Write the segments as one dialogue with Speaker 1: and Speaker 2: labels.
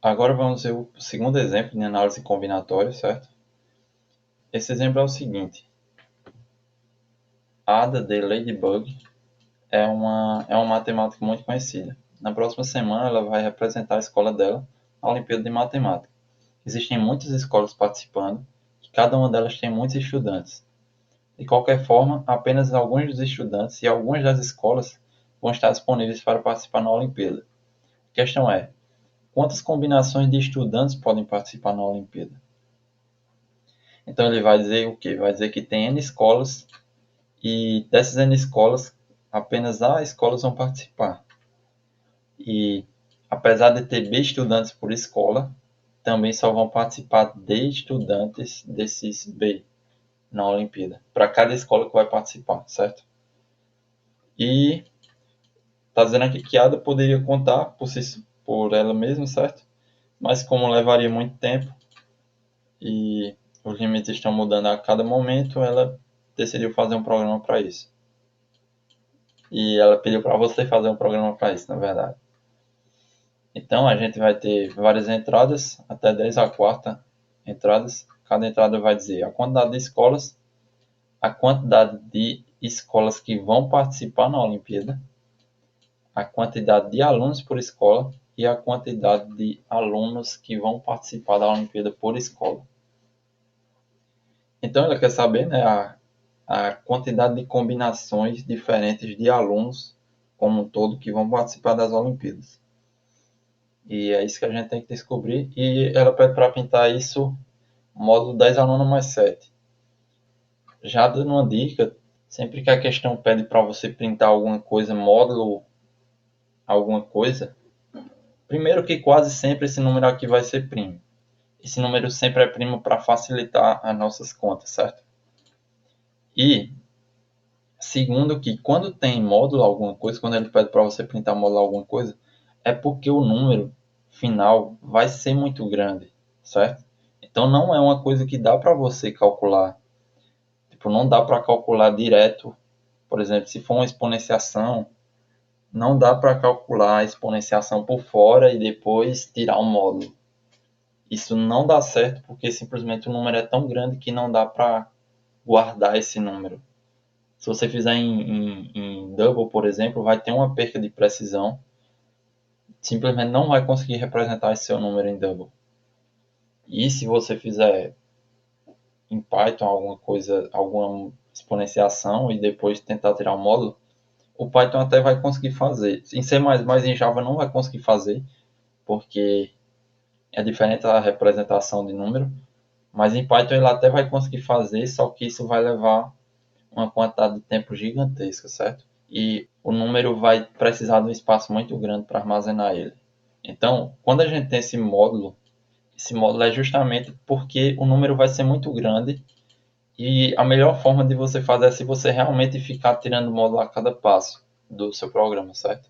Speaker 1: Agora vamos ver o segundo exemplo de análise combinatória, certo? Esse exemplo é o seguinte. Ada de Ladybug é uma matemática muito conhecida. Na próxima semana ela vai representar a escola dela na Olimpíada de Matemática. Existem muitas escolas participando e cada uma delas tem muitos estudantes. De qualquer forma, apenas alguns dos estudantes e algumas das escolas vão estar disponíveis para participar na Olimpíada. A questão é, quantas combinações de estudantes podem participar na Olimpíada? Então ele vai dizer o quê? Vai dizer que tem N escolas e dessas N escolas, apenas A escolas vão participar. E apesar de ter B estudantes por escola, também só vão participar D estudantes desses B na Olimpíada, para cada escola que vai participar, certo? E está dizendo aqui que a Ada poderia contar por ela mesma, certo? Mas como levaria muito tempo e os limites estão mudando a cada momento, ela decidiu fazer um programa para isso. E ela pediu para você fazer um programa para isso, na verdade. Então a gente vai ter várias entradas, até 10 a quarta entradas. Cada entrada vai dizer a quantidade de escolas, a quantidade de escolas que vão participar na Olimpíada, a quantidade de alunos por escola e a quantidade de alunos que vão participar da Olimpíada por escola. Então ela quer saber, né, a quantidade de combinações diferentes de alunos como um todo que vão participar das Olimpíadas. E é isso que a gente tem que descobrir. E ela pede para pintar isso módulo 10 alunos mais 7. Já dando uma dica, sempre que a questão pede para você printar alguma coisa, módulo alguma coisa, primeiro que quase sempre esse número aqui vai ser primo. Esse número sempre é primo para facilitar as nossas contas, certo? E segundo que quando tem módulo alguma coisa, quando ele pede para você printar módulo alguma coisa, é porque o número final vai ser muito grande, certo? Então não é uma coisa que dá para você calcular. Tipo, não dá para calcular direto. Por exemplo, se for uma exponenciação, não dá para calcular a exponenciação por fora e depois tirar um módulo. Isso não dá certo porque simplesmente o número é tão grande que não dá para guardar esse número. Se você fizer em double, por exemplo, vai ter uma perca de precisão. Simplesmente não vai conseguir representar esse seu número em double. E se você fizer em Python alguma coisa, alguma exponenciação e depois tentar tirar o módulo, o Python até vai conseguir fazer. Em C++ e em Java não vai conseguir fazer, porque é diferente a representação de número. Mas em Python ele até vai conseguir fazer, só que isso vai levar uma quantidade de tempo gigantesca, certo? E o número vai precisar de um espaço muito grande para armazenar ele. Então, quando a gente tem esse módulo é justamente porque o número vai ser muito grande e a melhor forma de você fazer é se você realmente ficar tirando módulo a cada passo do seu programa, certo?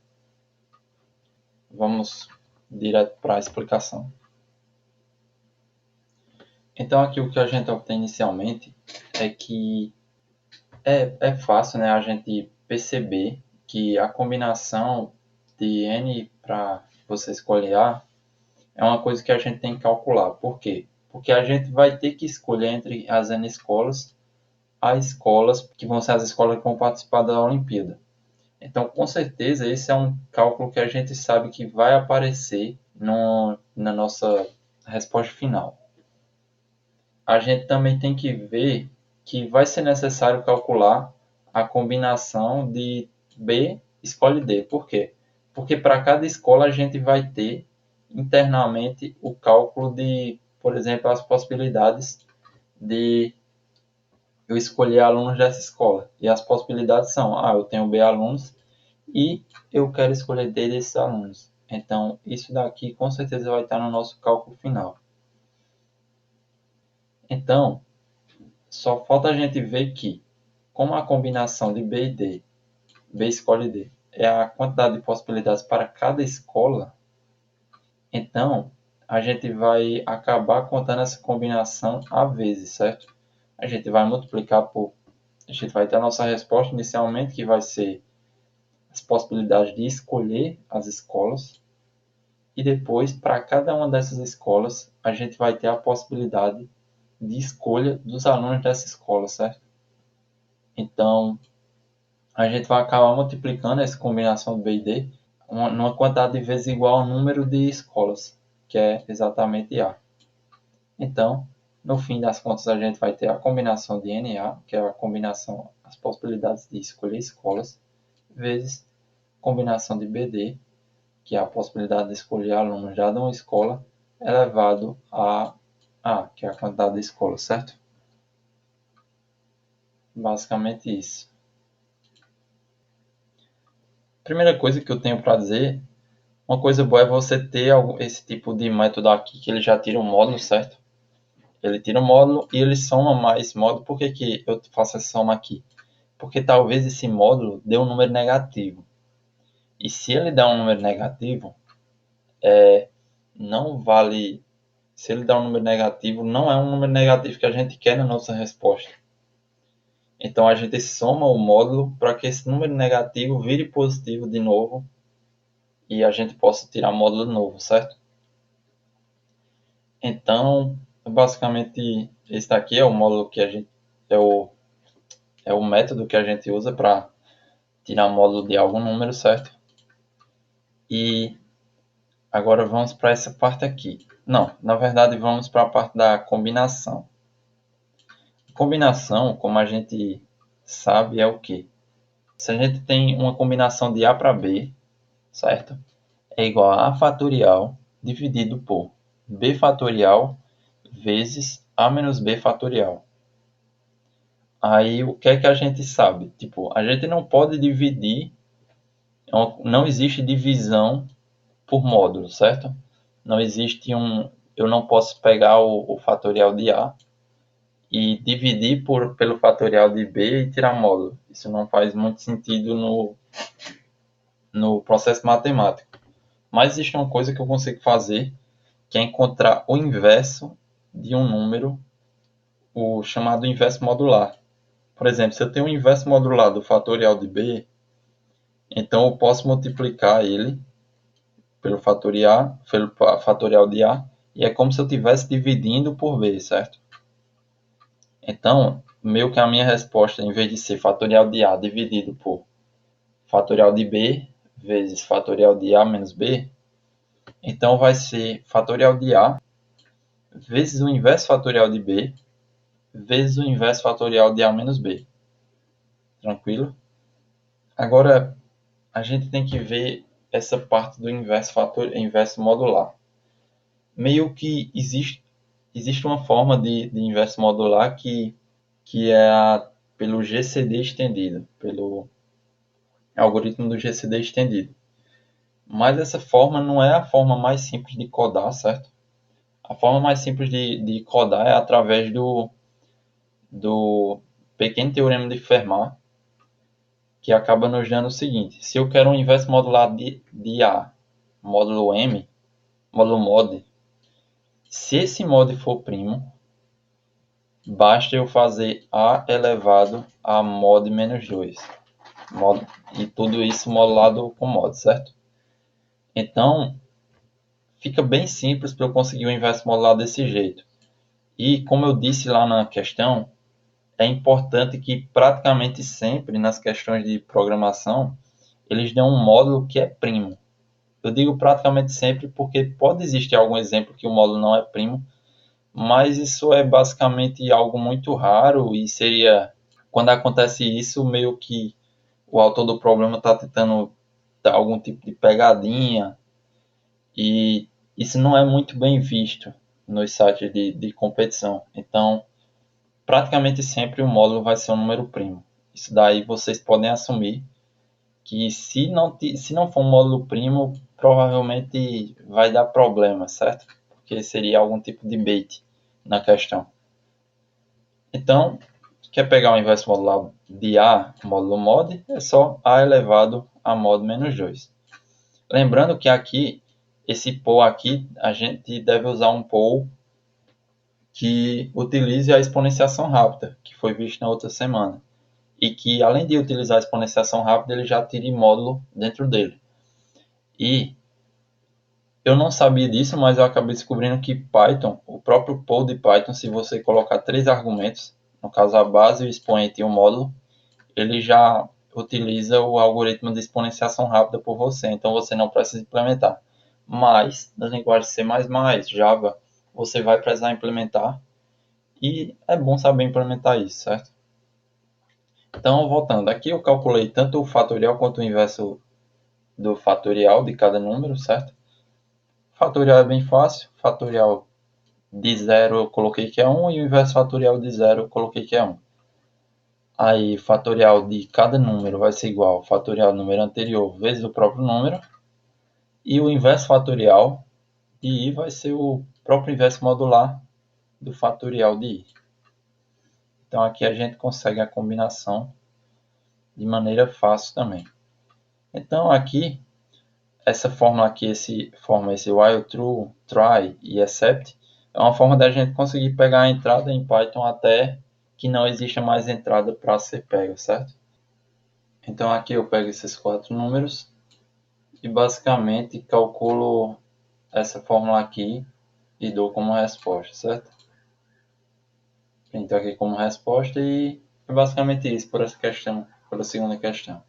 Speaker 1: Vamos direto para a explicação. Então, aqui o que a gente obtém inicialmente é que é fácil, né, a gente perceber que a combinação de N para você escolher A é uma coisa que a gente tem que calcular. Por quê? Porque a gente vai ter que escolher entre as N escolas as escolas que vão ser as escolas que vão participar da Olimpíada. Então, com certeza, esse é um cálculo que a gente sabe que vai aparecer na nossa resposta final. A gente também tem que ver que vai ser necessário calcular a combinação de B escolhe D. Por quê? Porque para cada escola a gente vai ter internamente o cálculo de, por exemplo, as possibilidades de eu escolher alunos dessa escola. E as possibilidades são, eu tenho B alunos e eu quero escolher D desses alunos. Então, isso daqui com certeza vai estar no nosso cálculo final. Então, só falta a gente ver que, como a combinação de B e D, B escolhe D, é a quantidade de possibilidades para cada escola, então a gente vai acabar contando essa combinação a vezes, certo? A gente vai multiplicar por... A gente vai ter a nossa resposta inicialmente, que vai ser as possibilidades de escolher as escolas. e depois, para cada uma dessas escolas, a gente vai ter a possibilidade de escolha dos alunos dessa escola, certo? Então, a gente vai acabar multiplicando essa combinação de B e D numa quantidade de vezes igual ao número de escolas, que é exatamente A. Então, no fim das contas, a gente vai ter a combinação de NA, que é a combinação, as possibilidades de escolher escolas, vezes combinação de BD, que é a possibilidade de escolher alunos já de uma escola, elevado a A, que é a quantidade de escolas, certo? Basicamente isso. Primeira coisa que eu tenho para dizer, uma coisa boa é você ter esse tipo de método aqui, que ele já tira um módulo, certo? Ele tira um módulo e ele soma mais módulo. Por que, que eu faço essa soma aqui? Porque talvez esse módulo dê um número negativo. E se ele dá um número negativo, não vale. Se ele dá um número negativo, não é um número negativo que a gente quer na nossa resposta. Então a gente soma o módulo para que esse número negativo vire positivo de novo e a gente possa tirar módulo novo, certo? Então, basicamente, esse daqui é o módulo que a gente é o método que a gente usa para tirar módulo de algum número, certo? E agora vamos para essa parte aqui. Não, na verdade vamos para a parte da combinação. Combinação, como a gente sabe, é o quê? Se a gente tem uma combinação de A para B, certo? É igual a A fatorial dividido por B fatorial vezes A menos B fatorial. Aí o que é que a gente sabe? Tipo, a gente não pode dividir, não existe divisão por módulo, certo? Não existe eu não posso pegar o fatorial de A e dividir pelo fatorial de B e tirar módulo. Isso não faz muito sentido no processo matemático. Mas existe uma coisa que eu consigo fazer, que é encontrar o inverso de um número, o chamado inverso modular. Por exemplo, se eu tenho o inverso modular do fatorial de B, então eu posso multiplicar ele pelo fatorial de A, e é como se eu estivesse dividindo por B, certo? Então, meio que a minha resposta, em vez de ser fatorial de A dividido por fatorial de B vezes fatorial de A menos B, então vai ser fatorial de A vezes o inverso fatorial de B vezes o inverso fatorial de A menos B. Tranquilo? Agora, a gente tem que ver essa parte do inverso modular. Meio que existe uma forma de inverso modular que é pelo GCD estendido, pelo algoritmo do GCD estendido. Mas essa forma não é a forma mais simples de codar, certo? A forma mais simples de codar é através do pequeno teorema de Fermat, que acaba nos dando o seguinte: se eu quero um inverso modular de A, módulo M, módulo mod, se esse mod for primo, basta eu fazer A elevado a mod menos 2. E tudo isso modulado com mod, certo? Então, fica bem simples para eu conseguir o inverso modular desse jeito. E, como eu disse lá na questão, é importante que praticamente sempre nas questões de programação, eles dão um módulo que é primo. Eu digo praticamente sempre porque pode existir algum exemplo que o módulo não é primo, mas isso é basicamente algo muito raro e seria, quando acontece isso, meio que o autor do problema está tentando dar algum tipo de pegadinha e isso não é muito bem visto nos sites de competição. Então, praticamente sempre o módulo vai ser um número primo. Isso daí vocês podem assumir que se não for um módulo primo, provavelmente vai dar problema, certo? Porque seria algum tipo de bait na questão. Então, quer pegar o inverso modular de A, módulo mod, é só A elevado a mod menos 2. Lembrando que aqui, esse pol aqui, a gente deve usar um pol que utilize a exponenciação rápida, que foi visto na outra semana. E que, além de utilizar a exponenciação rápida, ele já tire módulo dentro dele. E Eu não sabia disso, mas eu acabei descobrindo que Python, o próprio pool de Python, se você colocar 3 argumentos, no caso a base, o expoente e o módulo, ele já utiliza o algoritmo de exponenciação rápida por você, então você não precisa implementar. Mas, nas linguagens C++, Java, você vai precisar implementar, e é bom saber implementar isso, certo? Então, voltando, aqui eu calculei tanto o fatorial quanto o inverso do fatorial de cada número, certo? Fatorial é bem fácil, fatorial de 0 eu coloquei que é 1 e o inverso fatorial de 0 eu coloquei que é 1. Aí, fatorial de cada número vai ser igual ao fatorial do número anterior vezes o próprio número. E o inverso fatorial de i vai ser o próprio inverso modular do fatorial de i. Então, aqui a gente consegue a combinação de maneira fácil também. Então, aqui, essa fórmula aqui, esse while true, try e except, é uma forma da gente conseguir pegar a entrada em Python até que não exista mais entrada para ser pega, certo? Então aqui eu pego esses 4 números e basicamente calculo essa fórmula aqui e dou como resposta, certo? Printo aqui como resposta e é basicamente isso por essa questão, pela segunda questão.